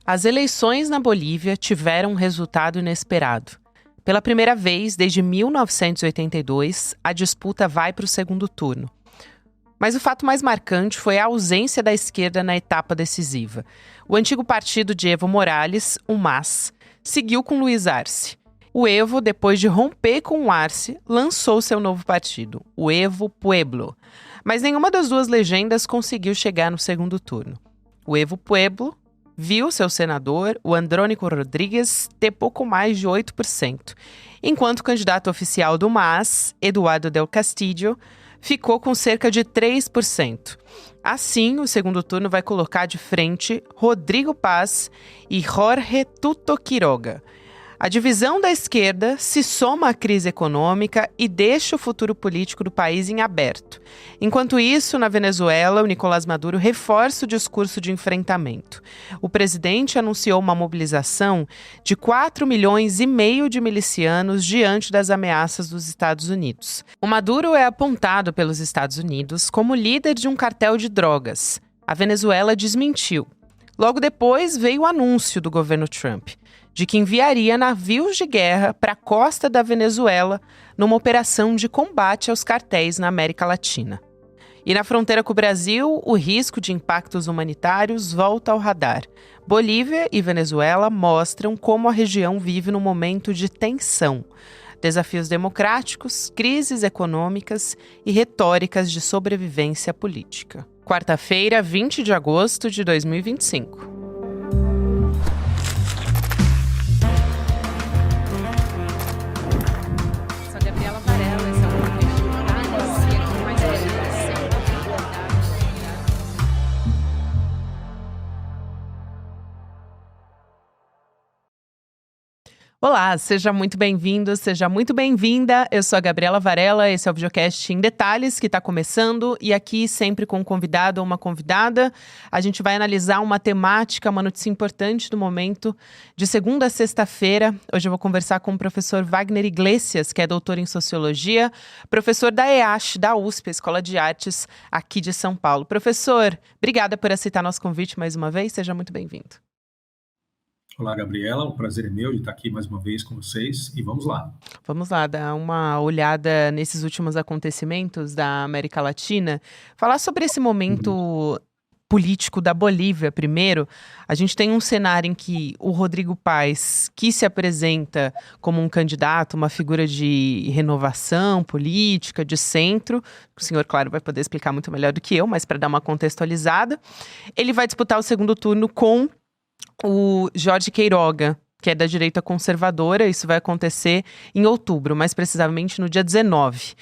As eleições na Bolívia tiveram um resultado inesperado. Pela primeira vez desde 1982, a disputa vai para o segundo turno. Mas o fato mais marcante foi a ausência da esquerda na etapa decisiva. O antigo partido de Evo Morales, o MAS, seguiu com Luiz Arce. O Evo, depois de romper com o Arce, lançou seu novo partido, o Evo Pueblo. Mas nenhuma das duas legendas conseguiu chegar no segundo turno. O Evo Pueblo viu seu senador, o Andrônico Rodrigues, ter pouco mais de 8%, enquanto o candidato oficial do MAS, Eduardo del Castillo, ficou com cerca de 3%. Assim, o segundo turno vai colocar de frente Rodrigo Paz e Jorge Tuto Quiroga. A divisão da esquerda se soma à crise econômica e deixa o futuro político do país em aberto. Enquanto isso, na Venezuela, o Nicolás Maduro reforça o discurso de enfrentamento. O presidente anunciou uma mobilização de 4,5 milhões de milicianos diante das ameaças dos Estados Unidos. O Maduro é apontado pelos Estados Unidos como líder de um cartel de drogas. A Venezuela desmentiu. Logo depois veio o anúncio do governo Trump de que enviaria navios de guerra para a costa da Venezuela numa operação de combate aos cartéis na América Latina. E na fronteira com o Brasil, o risco de impactos humanitários volta ao radar. Bolívia e Venezuela mostram como a região vive num momento de tensão. Desafios democráticos, crises econômicas e retóricas de sobrevivência política. Quarta-feira, 20 de agosto de 2025. Olá, seja muito bem-vindo, seja muito bem-vinda. Eu sou a Gabriela Varela, esse é o videocast Em Detalhes que está começando e aqui sempre com um convidado ou uma convidada. A gente vai analisar uma temática, uma notícia importante do momento, de segunda a sexta-feira. Hoje eu vou conversar com o professor Wagner Iglesias, que é doutor em Sociologia, professor da EASH, da USP, Escola de Artes, aqui de São Paulo. Professor, obrigada por aceitar nosso convite mais uma vez, seja muito bem-vindo. Olá, Gabriela, o prazer é meu de estar aqui mais uma vez com vocês e vamos lá. Vamos lá, dar uma olhada nesses últimos acontecimentos da América Latina. Falar sobre esse momento político da Bolívia primeiro. A gente tem um cenário em que o Rodrigo Paz, que se apresenta como um candidato, uma figura de renovação política, de centro, o senhor, claro, vai poder explicar muito melhor do que eu, mas para dar uma contextualizada, ele vai disputar o segundo turno com o Jorge Quiroga, que é da direita conservadora. Isso vai acontecer em outubro, mais precisamente no dia 19.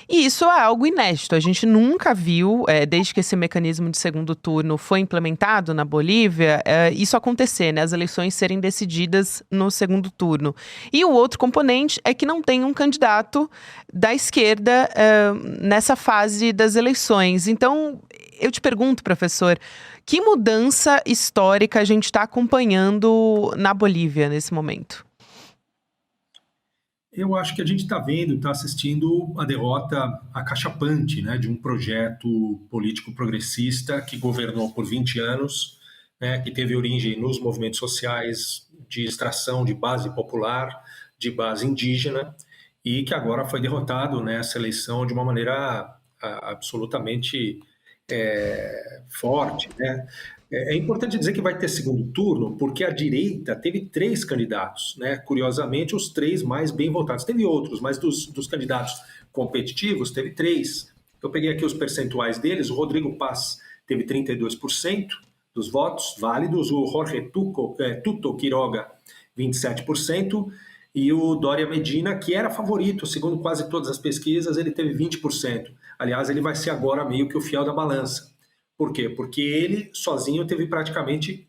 E isso é algo inédito. A gente nunca viu, desde que esse mecanismo de segundo turno foi implementado na Bolívia, isso acontecer, né? As eleições serem decididas no segundo turno. E o outro componente é que não tem um candidato da esquerda nessa fase das eleições. Então, eu te pergunto, professor, que mudança histórica a gente está acompanhando na Bolívia nesse momento? Eu acho que a gente está vendo, está assistindo a derrota acachapante, né, de um projeto político progressista que governou por 20 anos, né, que teve origem nos movimentos sociais de extração de base popular, de base indígena, e que agora foi derrotado nessa eleição de uma maneira absolutamente forte, né? É importante dizer que vai ter segundo turno, porque a direita teve 3 candidatos, né? Curiosamente, os 3 mais bem votados. Teve outros, mas dos candidatos competitivos, teve 3. Eu peguei aqui os percentuais deles. O Rodrigo Paz teve 32% dos votos válidos, o Jorge Tuto Quiroga, 27%, e o Doria Medina, que era favorito, segundo quase todas as pesquisas, ele teve 20%. Aliás, ele vai ser agora meio que o fiel da balança. Por quê? Porque ele sozinho teve praticamente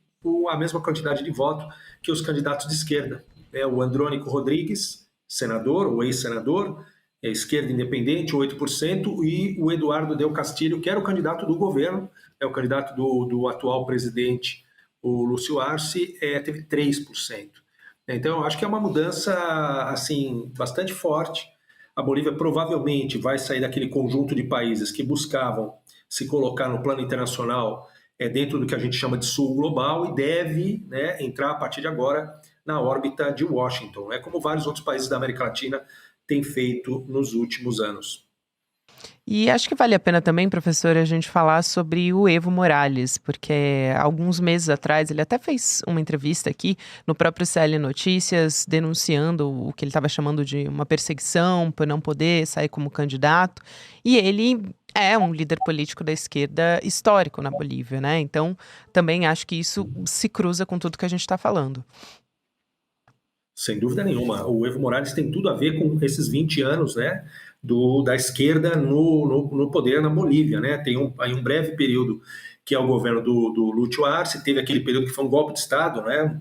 a mesma quantidade de voto que os candidatos de esquerda. O Andrônico Rodrigues, senador, ou ex-senador, esquerda independente, 8%, e o Eduardo del Castillo, que era o candidato do governo, o candidato do atual presidente, o Lúcio Arce, teve 3%. Então, eu acho que é uma mudança assim, bastante forte. A Bolívia provavelmente vai sair daquele conjunto de países que buscavam se colocar no plano internacional dentro do que a gente chama de sul global e deve, né, entrar a partir de agora na órbita de Washington, né, como vários outros países da América Latina têm feito nos últimos anos. E acho que vale a pena também, professor, a gente falar sobre o Evo Morales, porque alguns meses atrás ele até fez uma entrevista aqui no próprio CL Notícias, denunciando o que ele estava chamando de uma perseguição por não poder sair como candidato. E ele é um líder político da esquerda histórico na Bolívia, né? Então, também acho que isso se cruza com tudo que a gente está falando. Sem dúvida nenhuma. O Evo Morales tem tudo a ver com esses 20 anos, né, da esquerda no poder na Bolívia. Né? Tem aí um breve período que é o governo do Lúcio Arce, teve aquele período que foi um golpe de Estado, né,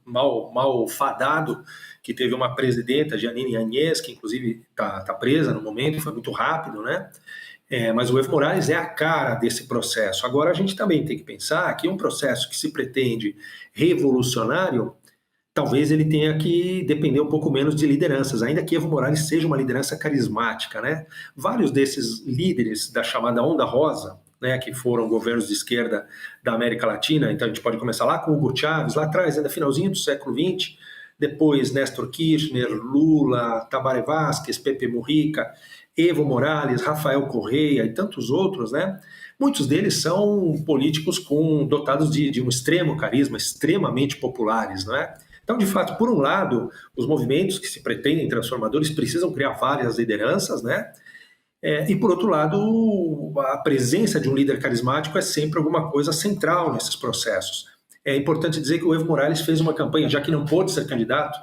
mal fadado, que teve uma presidenta, Jeanine Áñez, que inclusive está presa no momento, foi muito rápido, né? Mas o Evo Morales é a cara desse processo. Agora, a gente também tem que pensar que um processo que se pretende revolucionário, talvez ele tenha que depender um pouco menos de lideranças, ainda que Evo Morales seja uma liderança carismática, né? Vários desses líderes da chamada Onda Rosa, né, que foram governos de esquerda da América Latina, então a gente pode começar lá com Hugo Chávez, lá atrás, ainda finalzinho do século XX, depois Néstor Kirchner, Lula, Tabaré Vázquez, Pepe Mujica, Evo Morales, Rafael Correa e tantos outros, né? Muitos deles são políticos dotados de um extremo carisma, extremamente populares, não é? Então, de fato, por um lado, os movimentos que se pretendem transformadores precisam criar várias lideranças, né? E, por outro lado, a presença de um líder carismático é sempre alguma coisa central nesses processos. É importante dizer que o Evo Morales fez uma campanha, já que não pôde ser candidato,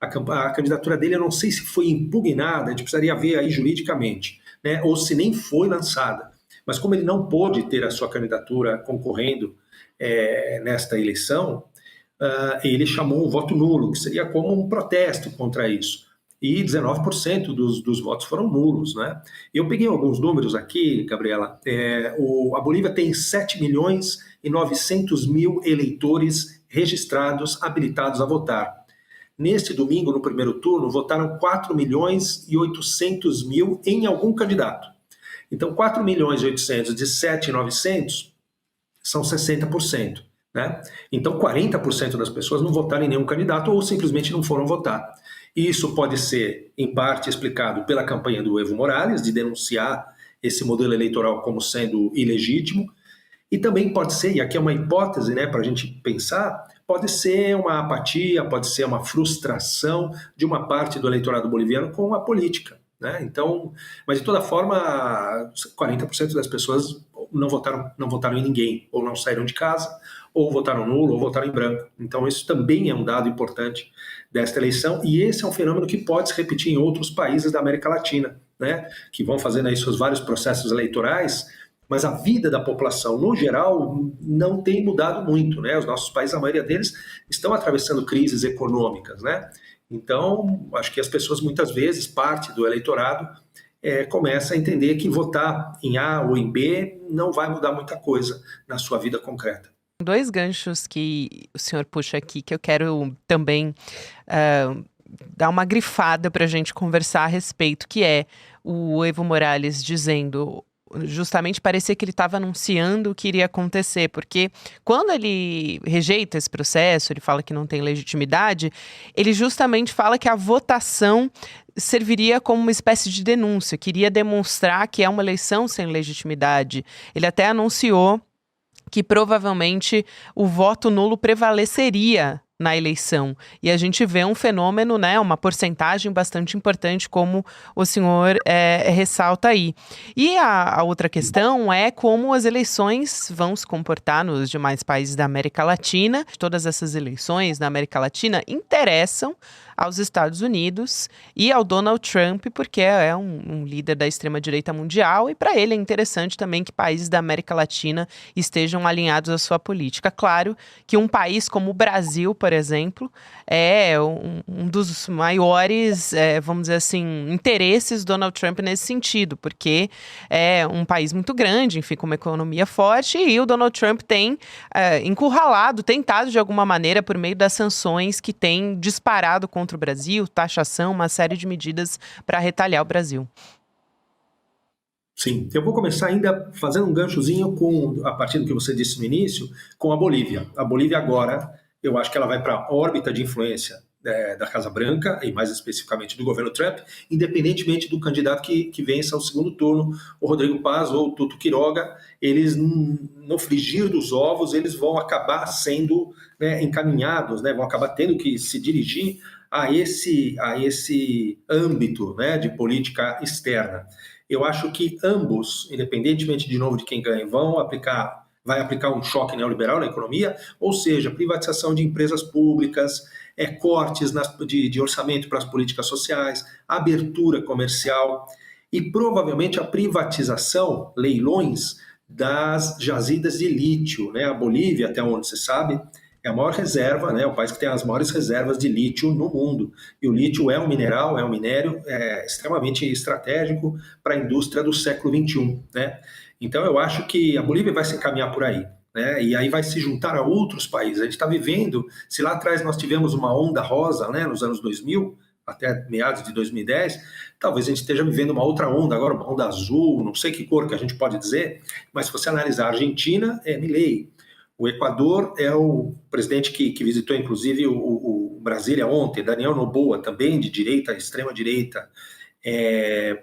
a candidatura dele, eu não sei se foi impugnada, a gente precisaria ver aí juridicamente, né? Ou se nem foi lançada. Mas como ele não pôde ter a sua candidatura concorrendo nesta eleição, ele chamou um voto nulo, que seria como um protesto contra isso. E 19% dos votos foram nulos, né? Eu peguei alguns números aqui, Gabriela. A Bolívia tem 7 milhões e 900 mil eleitores registrados, habilitados a votar. Neste domingo, no primeiro turno, votaram 4 milhões e 800 mil em algum candidato. Então, 4 milhões e 800 de 7.900 são 60%. Né? Então, 40% das pessoas não votaram em nenhum candidato ou simplesmente não foram votar. E isso pode ser, em parte, explicado pela campanha do Evo Morales, de denunciar esse modelo eleitoral como sendo ilegítimo, e também pode ser, e aqui é uma hipótese, né, para a gente pensar, pode ser uma apatia, pode ser uma frustração de uma parte do eleitorado boliviano com a política. Né? Então, mas de toda forma, 40% das pessoas não votaram em ninguém, ou não saíram de casa, ou votaram nulo, ou votaram em branco. Então, isso também é um dado importante desta eleição, e esse é um fenômeno que pode se repetir em outros países da América Latina, né? Que vão fazendo aí seus vários processos eleitorais, mas a vida da população, no geral, não tem mudado muito, né? Os nossos países, a maioria deles, estão atravessando crises econômicas, né? Então, acho que as pessoas, muitas vezes, parte do eleitorado, começa a entender que votar em A ou em B não vai mudar muita coisa na sua vida concreta. Dois ganchos que o senhor puxa aqui, que eu quero também dar uma grifada para a gente conversar a respeito, que é o Evo Morales dizendo... Justamente parecia que ele estava anunciando o que iria acontecer, porque quando ele rejeita esse processo, ele fala que não tem legitimidade, ele justamente fala que a votação serviria como uma espécie de denúncia, queria demonstrar que é uma eleição sem legitimidade. Ele até anunciou que provavelmente o voto nulo prevaleceria na eleição. E a gente vê um fenômeno, né, uma porcentagem bastante importante, como o senhor ressalta aí. E a outra questão é como as eleições vão se comportar nos demais países da América Latina. Todas essas eleições na América Latina interessam aos Estados Unidos e ao Donald Trump, porque é um líder da extrema-direita mundial, e para ele é interessante também que países da América Latina estejam alinhados à sua política. Claro que um país como o Brasil, por exemplo, é um dos maiores, vamos dizer assim, interesses do Donald Trump nesse sentido, porque é um país muito grande, enfim, com uma economia forte, e o Donald Trump tem encurralado, tentado de alguma maneira, por meio das sanções que tem disparado contra o Brasil, taxação, uma série de medidas para retalhar o Brasil. Sim, eu vou começar ainda fazendo um ganchozinho a partir do que você disse no início, com a Bolívia. A Bolívia agora, eu acho que ela vai para a órbita de influência da Casa Branca, e mais especificamente do governo Trump, independentemente do candidato que vença o segundo turno, o Rodrigo Paz ou o Tuto Quiroga, eles, no frigir dos ovos, eles vão acabar sendo, né, encaminhados, né, vão acabar tendo que se dirigir a esse âmbito, né, de política externa. Eu acho que ambos, independentemente de novo de quem ganha, vai aplicar um choque neoliberal na economia, ou seja, privatização de empresas públicas, cortes de orçamento para as políticas sociais, abertura comercial e provavelmente a privatização, leilões das jazidas de lítio, né? A Bolívia, até onde se sabe, é a maior reserva, né? O país que tem as maiores reservas de lítio no mundo. E o lítio é um mineral, é um minério extremamente estratégico para a indústria do século XXI, né? Então eu acho que a Bolívia vai se encaminhar por aí, né? E aí vai se juntar a outros países. A gente está vivendo, se lá atrás nós tivemos uma onda rosa, né, nos anos 2000, até meados de 2010, talvez a gente esteja vivendo uma outra onda agora, uma onda azul, não sei que cor que a gente pode dizer, mas se você analisar a Argentina, é Milei. O Equador é o presidente que visitou, inclusive, o Brasília ontem, Daniel Noboa, também de direita, extrema-direita.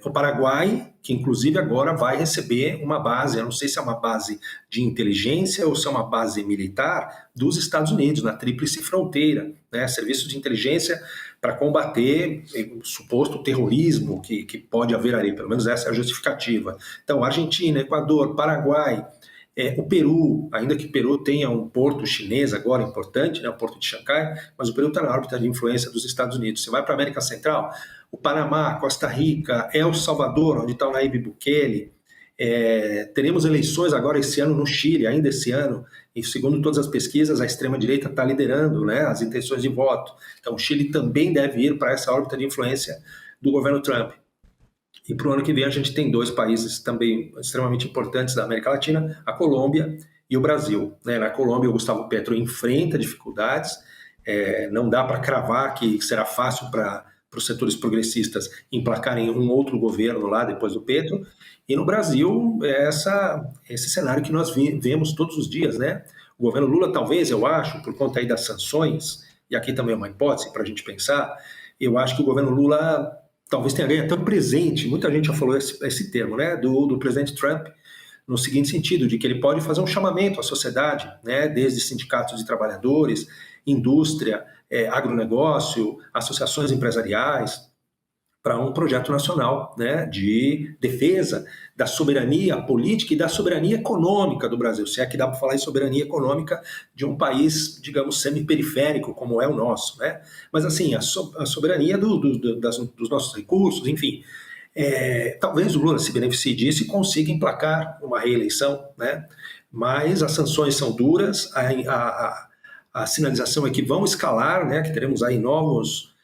O Paraguai, que inclusive agora vai receber uma base, eu não sei se é uma base de inteligência ou se é uma base militar dos Estados Unidos, na Tríplice Fronteira, né? Serviço de inteligência para combater o suposto terrorismo que pode haver ali, pelo menos essa é a justificativa. Então, Argentina, Equador, Paraguai, o Peru, ainda que o Peru tenha um porto chinês agora importante, né, o porto de Xangai, mas o Peru está na órbita de influência dos Estados Unidos. Você vai para a América Central, o Panamá, Costa Rica, El Salvador, onde está o Nayib Bukele. Teremos eleições agora esse ano no Chile, ainda esse ano, e segundo todas as pesquisas, a extrema-direita está liderando, né, as intenções de voto. Então o Chile também deve ir para essa órbita de influência do governo Trump. E para o ano que vem a gente tem dois países também extremamente importantes da América Latina, a Colômbia e o Brasil, né? Na Colômbia o Gustavo Petro enfrenta dificuldades, não dá para cravar que será fácil para os setores progressistas emplacarem um outro governo lá depois do Petro, e no Brasil esse cenário que nós vemos todos os dias, né? O governo Lula talvez, eu acho, por conta aí das sanções, e aqui também é uma hipótese para a gente pensar, eu acho que o governo Lula talvez tenha ganho tão presente, muita gente já falou esse termo, né, do presidente Trump, no seguinte sentido, de que ele pode fazer um chamamento à sociedade, né, desde sindicatos de trabalhadores, indústria, agronegócio, associações empresariais, para um projeto nacional, né, de defesa da soberania política e da soberania econômica do Brasil, se é que dá para falar em soberania econômica de um país, digamos, semi-periférico, como é o nosso, né? Mas, assim, a soberania dos nossos recursos, enfim. Talvez o Lula se beneficie disso e consiga emplacar uma reeleição, né? Mas as sanções são duras, a sinalização é que vão escalar, né? Que teremos aí novos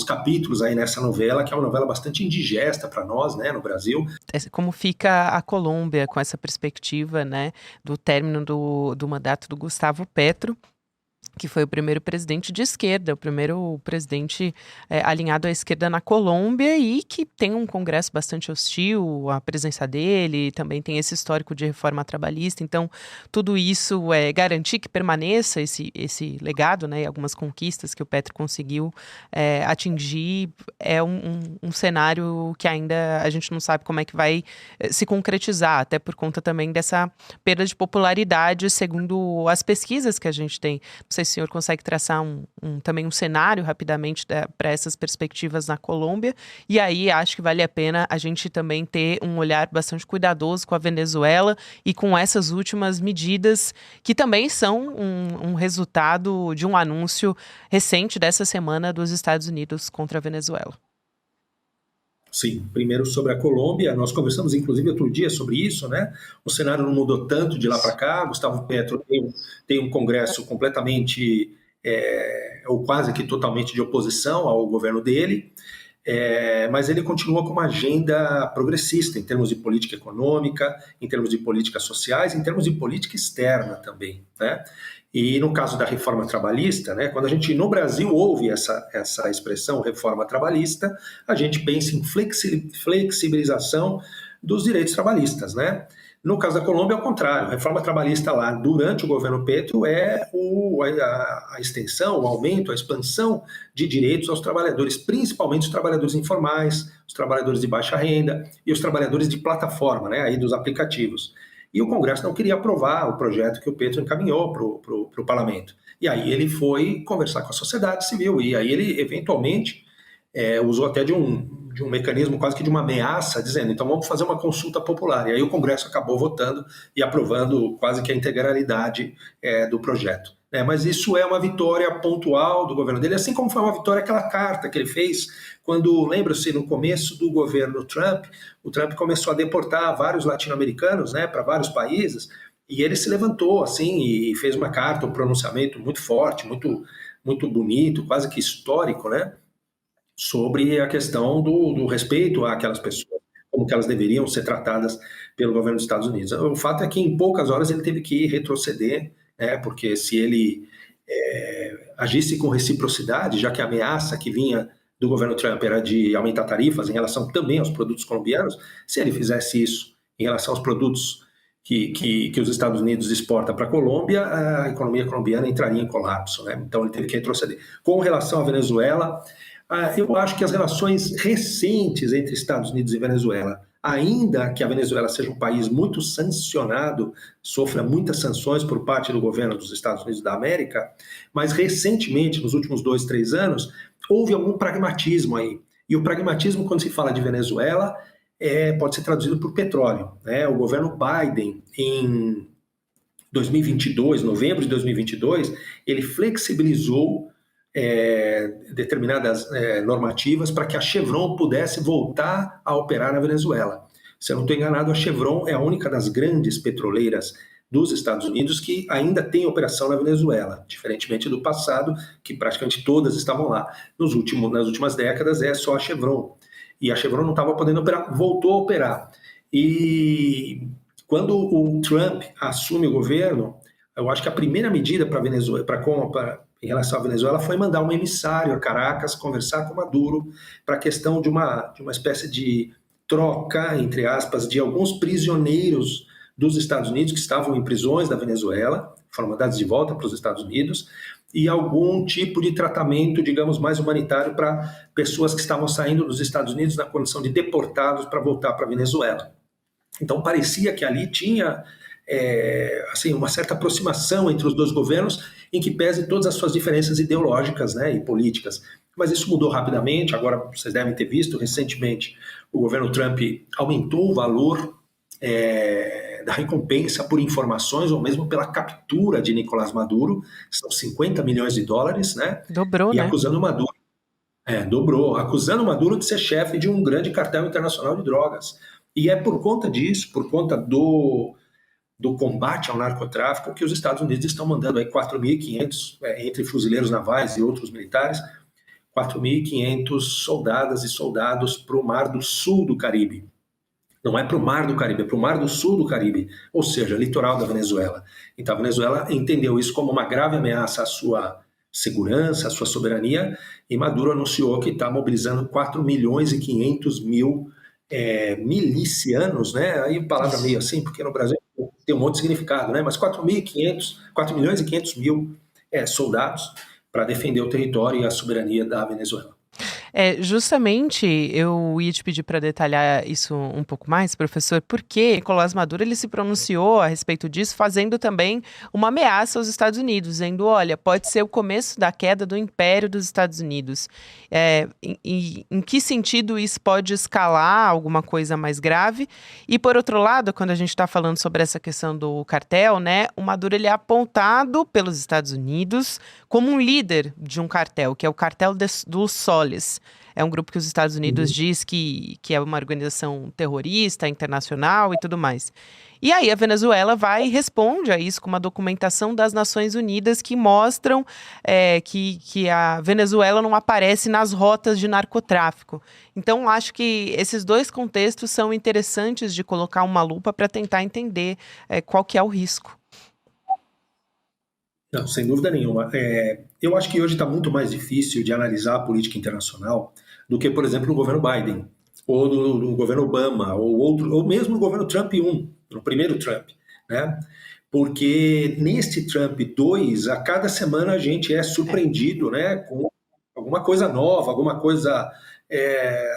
capítulos aí nessa novela, que é uma novela bastante indigesta para nós, né, no Brasil. Como fica a Colômbia com essa perspectiva, né, do término do mandato do Gustavo Petro, que foi o primeiro presidente de esquerda, o primeiro presidente alinhado à esquerda na Colômbia e que tem um congresso bastante hostil à presença dele, também tem esse histórico de reforma trabalhista, então tudo isso é garantir que permaneça esse legado, né, e algumas conquistas que o Petro conseguiu atingir, é um cenário que ainda a gente não sabe como é que vai se concretizar, até por conta também dessa perda de popularidade, segundo as pesquisas que a gente tem. Não sei se o senhor consegue traçar também um cenário rapidamente para essas perspectivas na Colômbia. E aí acho que vale a pena a gente também ter um olhar bastante cuidadoso com a Venezuela e com essas últimas medidas que também são um resultado de um anúncio recente dessa semana dos Estados Unidos contra a Venezuela. Sim, primeiro sobre a Colômbia, nós conversamos inclusive outro dia sobre isso, né? O cenário não mudou tanto de lá para cá, Gustavo Petro tem um congresso completamente, ou quase que totalmente de oposição ao governo dele, mas ele continua com uma agenda progressista em termos de política econômica, em termos de políticas sociais, em termos de política externa também, né? E no caso da reforma trabalhista, né, quando a gente no Brasil ouve essa expressão reforma trabalhista, a gente pensa em flexibilização dos direitos trabalhistas, né? No caso da Colômbia, é o contrário. A reforma trabalhista lá, durante o governo Petro, é a extensão, o aumento, a expansão de direitos aos trabalhadores, principalmente os trabalhadores informais, os trabalhadores de baixa renda e os trabalhadores de plataforma, né, aí dos aplicativos. E o Congresso não queria aprovar o projeto que o Petro encaminhou para o parlamento. E aí ele foi conversar com a sociedade civil, e aí ele, eventualmente, usou até de um mecanismo quase que de uma ameaça, dizendo, então vamos fazer uma consulta popular. E aí o Congresso acabou votando e aprovando quase que a integralidade do projeto. Mas isso é uma vitória pontual do governo dele, assim como foi uma vitória aquela carta que ele fez quando, lembra-se, no começo do governo Trump, o Trump começou a deportar vários latino-americanos, né, para vários países, e ele se levantou assim e fez uma carta, um pronunciamento muito forte, muito, muito bonito, quase que histórico, né, sobre a questão do respeito àquelas pessoas, como que elas deveriam ser tratadas pelo governo dos Estados Unidos. O fato é que em poucas horas ele teve que retroceder, porque se ele agisse com reciprocidade, já que a ameaça que vinha do governo Trump era de aumentar tarifas em relação também aos produtos colombianos, se ele fizesse isso em relação aos produtos que os Estados Unidos exportam para a Colômbia, a economia colombiana entraria em colapso, né? Então ele teve que retroceder. Com relação à Venezuela, eu acho que as relações recentes entre Estados Unidos e Venezuela, ainda que a Venezuela seja um país muito sancionado, sofra muitas sanções por parte do governo dos Estados Unidos da América, mas recentemente, nos últimos 2, 3 anos, houve algum pragmatismo aí. E o pragmatismo, quando se fala de Venezuela, pode ser traduzido por petróleo, né? O governo Biden, em 2022, novembro de 2022, ele flexibilizou determinadas normativas para que a Chevron pudesse voltar a operar na Venezuela. Se eu não estou enganado, a Chevron é a única das grandes petroleiras dos Estados Unidos que ainda tem operação na Venezuela, diferentemente do passado, que praticamente todas estavam lá. Nas últimas décadas é só a Chevron. E a Chevron não estava podendo operar, voltou a operar. E quando o Trump assume o governo, eu acho que a primeira medida para a Venezuela, em relação à Venezuela, foi mandar um emissário a Caracas conversar com Maduro para a questão de uma espécie de troca, entre aspas, de alguns prisioneiros dos Estados Unidos que estavam em prisões da Venezuela, foram mandados de volta para os Estados Unidos, e algum tipo de tratamento, digamos, mais humanitário para pessoas que estavam saindo dos Estados Unidos na condição de deportados para voltar para a Venezuela. Então parecia que ali tinha assim, uma certa aproximação entre os dois governos, em que pese todas as suas diferenças ideológicas, né, e políticas. Mas isso mudou rapidamente. Agora, vocês devem ter visto, recentemente, o governo Trump aumentou o valor da recompensa por informações ou mesmo pela captura de Nicolás Maduro, são 50 milhões de dólares, né? Dobrou, E né? acusando Maduro, dobrou, acusando Maduro de ser chefe de um grande cartel internacional de drogas. E é por conta disso, por conta do combate ao narcotráfico, que os Estados Unidos estão mandando aí 4.500, entre fuzileiros navais e outros militares, 4.500 soldadas e soldados para o Mar do Sul do Caribe. Não é para o Mar do Caribe, é para o Mar do Sul do Caribe, ou seja, litoral da Venezuela. Então a Venezuela entendeu isso como uma grave ameaça à sua segurança, à sua soberania, e Maduro anunciou que está mobilizando 4.500.000 milicianos, né? Aí palavra meio assim, porque no Brasil tem um monte de significado, né? Mas 4.500.000 soldados para defender o território e a soberania da Venezuela. Justamente eu ia te pedir para detalhar isso um pouco mais, professor, porque Nicolás Maduro ele se pronunciou a respeito disso, fazendo também uma ameaça aos Estados Unidos, dizendo, olha, pode ser o começo da queda do Império dos Estados Unidos. Em que sentido isso pode escalar alguma coisa mais grave? E por outro lado, quando a gente está falando sobre essa questão do cartel, né, o Maduro ele é apontado pelos Estados Unidos como um líder de um cartel, que é o Cartel dos Soles. É um grupo que os Estados Unidos diz que é uma organização terrorista, internacional e tudo mais. E aí a Venezuela vai e responde a isso com uma documentação das Nações Unidas que mostram que a Venezuela não aparece nas rotas de narcotráfico. Então, acho que esses dois contextos são interessantes de colocar uma lupa para tentar entender qual que é o risco. Não, sem dúvida nenhuma. Eu acho que hoje está muito mais difícil de analisar a política internacional do que, por exemplo, o governo Biden. ou no governo Obama, ou outro, ou mesmo no governo Trump 1, no primeiro Trump, né? Porque neste Trump 2, a cada semana a gente é surpreendido, né, com alguma coisa nova, alguma coisa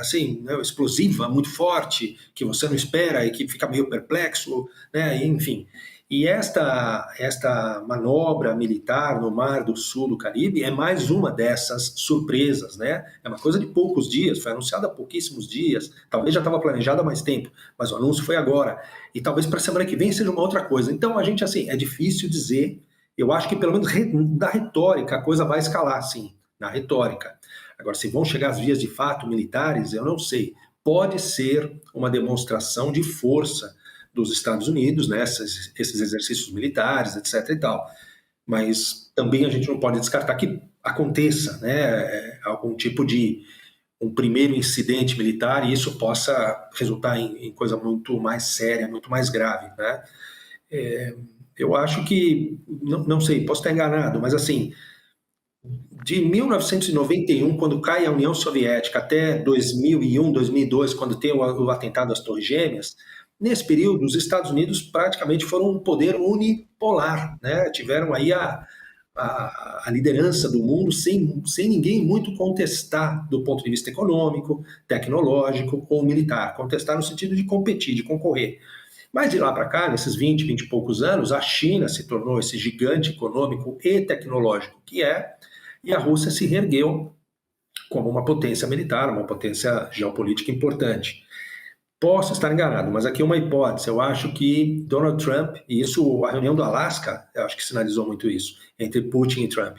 assim, né, explosiva, muito forte, que você não espera e que fica meio perplexo, né, enfim. E esta manobra militar no Mar do Sul do Caribe é mais uma dessas surpresas, né? É uma coisa de poucos dias, foi anunciada há pouquíssimos dias, talvez já estava planejada há mais tempo, mas o anúncio foi agora. E talvez para a semana que vem seja uma outra coisa. Então, a gente, assim, é difícil dizer. Eu acho que, pelo menos, da retórica, a coisa vai escalar, sim, na retórica. Agora, se vão chegar às vias de fato militares, eu não sei. Pode ser uma demonstração de força dos Estados Unidos, né, esses exercícios militares, etc. e tal. Mas também a gente não pode descartar que aconteça, né, algum tipo de um primeiro incidente militar e isso possa resultar em coisa muito mais séria, muito mais grave, né? Eu acho que, não sei, posso estar enganado, mas assim, de 1991, quando cai a União Soviética, até 2001, 2002, quando tem o atentado às Torres Gêmeas, nesse período, os Estados Unidos praticamente foram um poder unipolar, né? Tiveram aí a liderança do mundo sem ninguém muito contestar do ponto de vista econômico, tecnológico ou militar. Contestar no sentido de competir, de concorrer. Mas de lá para cá, nesses 20 e poucos anos, a China se tornou esse gigante econômico e tecnológico que é, e a Rússia se reergueu como uma potência militar, uma potência geopolítica importante. Posso estar enganado, mas aqui é uma hipótese. Eu acho que Donald Trump, e isso, a reunião do Alasca, eu acho que sinalizou muito isso, entre Putin e Trump.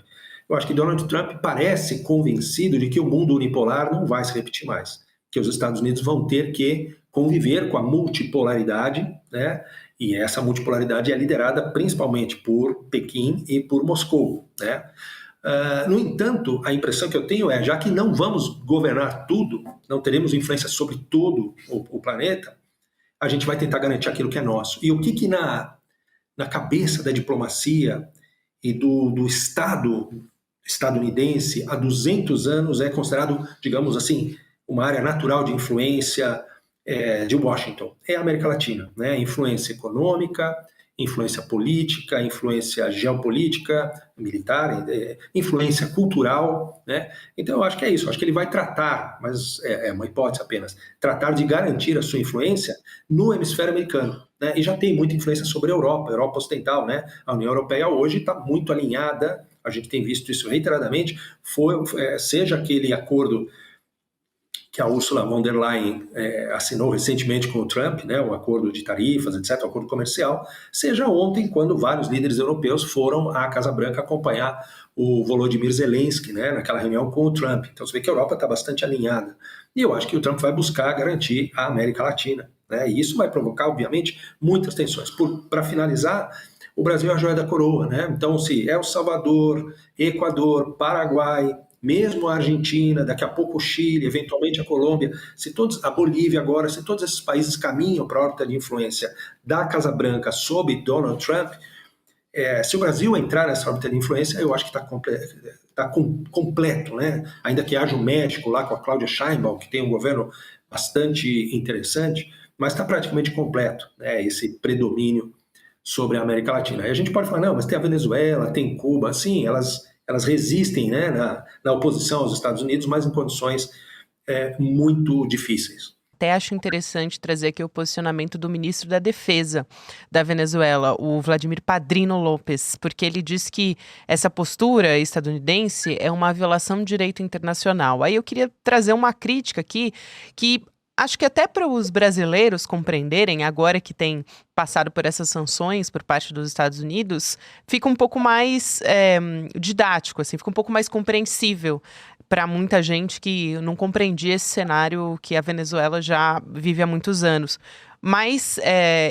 Eu acho que Donald Trump parece convencido de que o mundo unipolar não vai se repetir mais, que os Estados Unidos vão ter que conviver com a multipolaridade, né? E essa multipolaridade é liderada principalmente por Pequim e por Moscou, né? No entanto, a impressão que eu tenho é, já que não vamos governar tudo, não teremos influência sobre todo o planeta, a gente vai tentar garantir aquilo que é nosso. E o que na cabeça da diplomacia e do Estado estadunidense há 200 anos é considerado, digamos assim, uma área natural de influência de Washington? É a América Latina, né? Influência econômica, influência política, influência geopolítica, militar, influência cultural, né? Então eu acho que é isso, eu acho que ele vai tratar, mas é uma hipótese apenas, tratar de garantir a sua influência no hemisfério americano, né? E já tem muita influência sobre a Europa Ocidental, né? A União Europeia hoje está muito alinhada, a gente tem visto isso reiteradamente, seja aquele acordo que a Ursula von der Leyen assinou recentemente com o Trump, né, um acordo de tarifas, etc., um acordo comercial, seja ontem, quando vários líderes europeus foram à Casa Branca acompanhar o Volodymyr Zelensky, né, naquela reunião com o Trump. Então você vê que a Europa está bastante alinhada. E eu acho que o Trump vai buscar garantir a América Latina, né, e isso vai provocar, obviamente, muitas tensões. Para finalizar, o Brasil é a joia da coroa, né? Então, se El Salvador, Equador, Paraguai, mesmo a Argentina, daqui a pouco o Chile, eventualmente a Colômbia, a Bolívia agora, se todos esses países caminham para a órbita de influência da Casa Branca sob Donald Trump, se o Brasil entrar nessa órbita de influência, eu acho que está completo, né? Ainda que haja um México lá com a Cláudia Sheinbaum, que tem um governo bastante interessante, mas está praticamente completo, né? Esse predomínio sobre a América Latina. Aí a gente pode falar, não, mas tem a Venezuela, tem Cuba, sim, elas resistem, né, na oposição aos Estados Unidos, mas em condições muito difíceis. Até acho interessante trazer aqui o posicionamento do ministro da Defesa da Venezuela, o Vladimir Padrino López, porque ele diz que essa postura estadunidense é uma violação do direito internacional. Aí eu queria trazer uma crítica aqui que acho que até para os brasileiros compreenderem, agora que tem passado por essas sanções por parte dos Estados Unidos, fica um pouco mais didático, assim, fica um pouco mais compreensível para muita gente que não compreendia esse cenário que a Venezuela já vive há muitos anos. Mas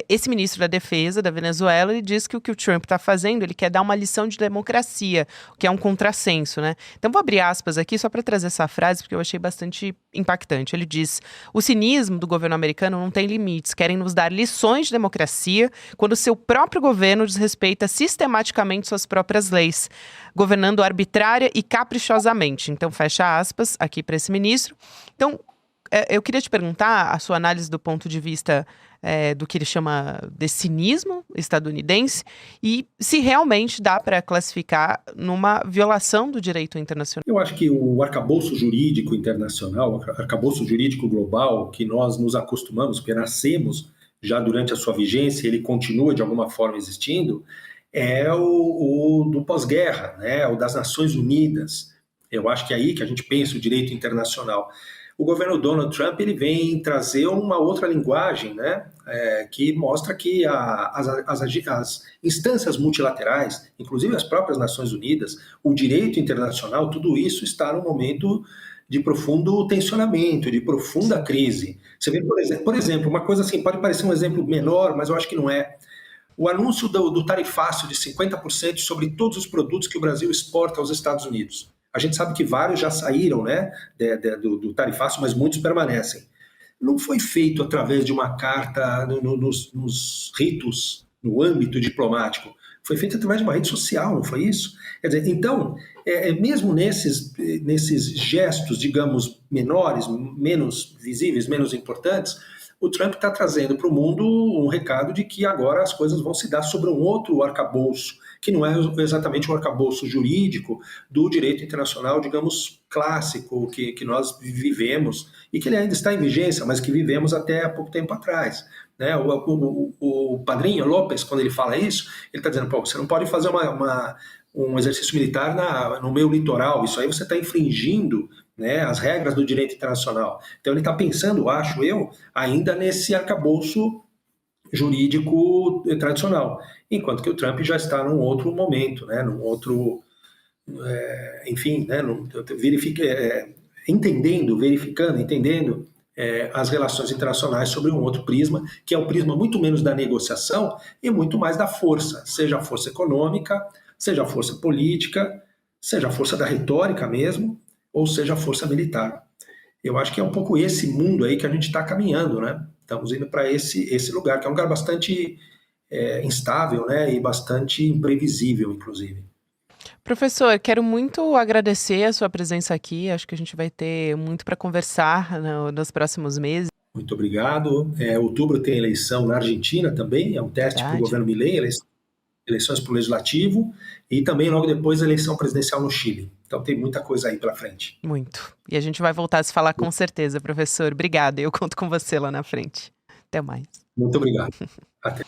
esse ministro da Defesa da Venezuela, ele diz que o Trump está fazendo, ele quer dar uma lição de democracia, o que é um contrassenso, né? Então vou abrir aspas aqui só para trazer essa frase, porque eu achei bastante impactante. Ele diz: o cinismo do governo americano não tem limites, querem nos dar lições de democracia quando seu próprio governo desrespeita sistematicamente suas próprias leis, governando arbitrária e caprichosamente. Então fecha aspas aqui para esse ministro. Então, eu queria te perguntar a sua análise do ponto de vista do que ele chama de cinismo estadunidense e se realmente dá para classificar numa violação do direito internacional. Eu acho que o arcabouço jurídico internacional, o arcabouço jurídico global, que nós nos acostumamos, porque nascemos já durante a sua vigência, ele continua de alguma forma existindo, é o do pós-guerra, né? O das Nações Unidas. Eu acho que é aí que a gente pensa o direito internacional. O governo Donald Trump ele vem trazer uma outra linguagem, né, que mostra que as instâncias multilaterais, inclusive as próprias Nações Unidas, o direito internacional, tudo isso está num momento de profundo tensionamento, de profunda crise. Você vê, por exemplo, uma coisa assim, pode parecer um exemplo menor, mas eu acho que não é. O anúncio do tarifácio de 50% sobre todos os produtos que o Brasil exporta aos Estados Unidos. A gente sabe que vários já saíram, né, do tarifácio, mas muitos permanecem. Não foi feito através de uma carta nos ritos, no âmbito diplomático. Foi feito através de uma rede social, não foi isso? Quer dizer, então, mesmo nesses gestos, digamos, menores, menos visíveis, menos importantes, o Trump está trazendo para o mundo um recado de que agora as coisas vão se dar sobre um outro arcabouço, que não é exatamente um arcabouço jurídico do direito internacional, digamos, clássico, que nós vivemos, e que ele ainda está em vigência, mas que vivemos até há pouco tempo atrás. Né? O Padrinho Lopes, quando ele fala isso, ele está dizendo, você não pode fazer um exercício militar no meio litoral, isso aí você está infringindo, né, as regras do direito internacional. Então ele está pensando, acho eu, ainda nesse arcabouço jurídico tradicional, enquanto que o Trump já está num outro momento, né, num outro, enfim, né, entendendo as relações internacionais sobre um outro prisma, que é um prisma muito menos da negociação e muito mais da força, seja a força econômica, seja a força política, seja a força da retórica mesmo, ou seja a força militar. Eu acho que é um pouco esse mundo aí que a gente está caminhando, né? Estamos indo para esse lugar, que é um lugar bastante instável, né? E bastante imprevisível, inclusive. Professor, quero muito agradecer a sua presença aqui. Acho que a gente vai ter muito para conversar nos próximos meses. Muito obrigado. Outubro tem eleição na Argentina também, é um teste para o governo Milei, eleições para o Legislativo, e também logo depois a eleição presidencial no Chile. Então tem muita coisa aí pela frente. Muito. E a gente vai voltar a se falar com certeza, professor. Obrigada. Eu conto com você lá na frente. Até mais. Muito obrigado. Até.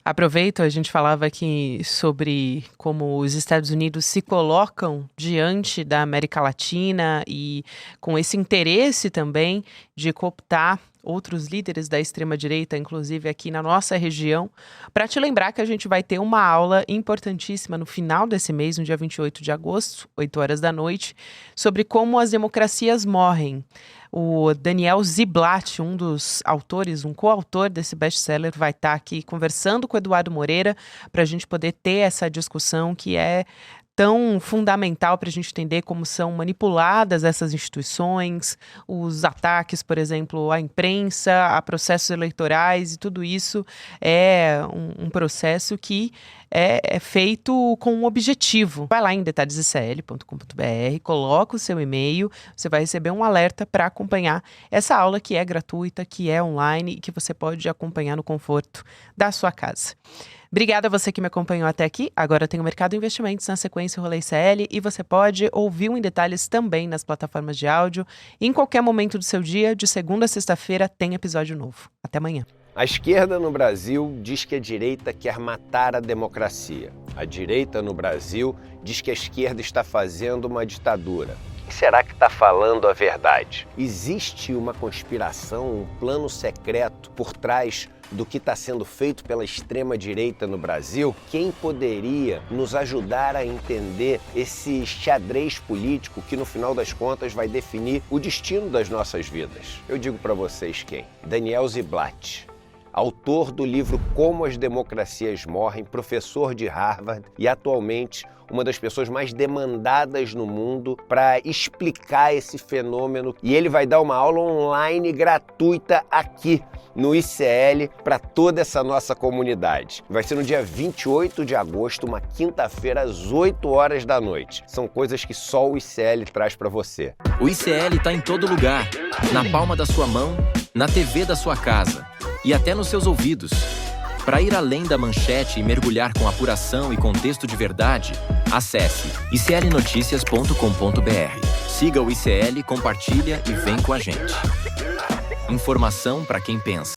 Aproveito, a gente falava aqui sobre como os Estados Unidos se colocam diante da América Latina e com esse interesse também de cooptar outros líderes da extrema-direita, inclusive aqui na nossa região, para te lembrar que a gente vai ter uma aula importantíssima no final desse mês, no dia 28 de agosto, 8 horas da noite, sobre como as democracias morrem. O Daniel Ziblatt, um dos autores, um coautor desse best-seller, vai estar aqui conversando com o Eduardo Moreira para a gente poder ter essa discussão que é tão fundamental para a gente entender como são manipuladas essas instituições, os ataques, por exemplo, à imprensa, a processos eleitorais, e tudo isso é um processo que é feito com um objetivo. Vai lá em detalhesicl.com.br, coloca o seu e-mail, você vai receber um alerta para acompanhar essa aula que é gratuita, que é online e que você pode acompanhar no conforto da sua casa. Obrigada a você que me acompanhou até aqui. Agora tem o Mercado Investimentos, na sequência o Rolê CL, e você pode ouvir o Em Detalhes também nas plataformas de áudio. E em qualquer momento do seu dia, de segunda a sexta-feira, tem episódio novo. Até amanhã. A esquerda no Brasil diz que a direita quer matar a democracia. A direita no Brasil diz que a esquerda está fazendo uma ditadura. Quem será que está falando a verdade? Existe uma conspiração, um plano secreto por trás do que está sendo feito pela extrema-direita no Brasil? Quem poderia nos ajudar a entender esse xadrez político que, no final das contas, vai definir o destino das nossas vidas? Eu digo para vocês quem? Daniel Ziblatt, autor do livro Como as Democracias Morrem, professor de Harvard e atualmente uma das pessoas mais demandadas no mundo para explicar esse fenômeno. E ele vai dar uma aula online gratuita aqui no ICL para toda essa nossa comunidade. Vai ser no dia 28 de agosto, uma quinta-feira, às 8 horas da noite. São coisas que só o ICL traz para você. O ICL está em todo lugar, na palma da sua mão, na TV da sua casa e até nos seus ouvidos. Para ir além da manchete e mergulhar com apuração e contexto de verdade, acesse iclnoticias.com.br. Siga o ICL, compartilha e vem com a gente. Informação para quem pensa.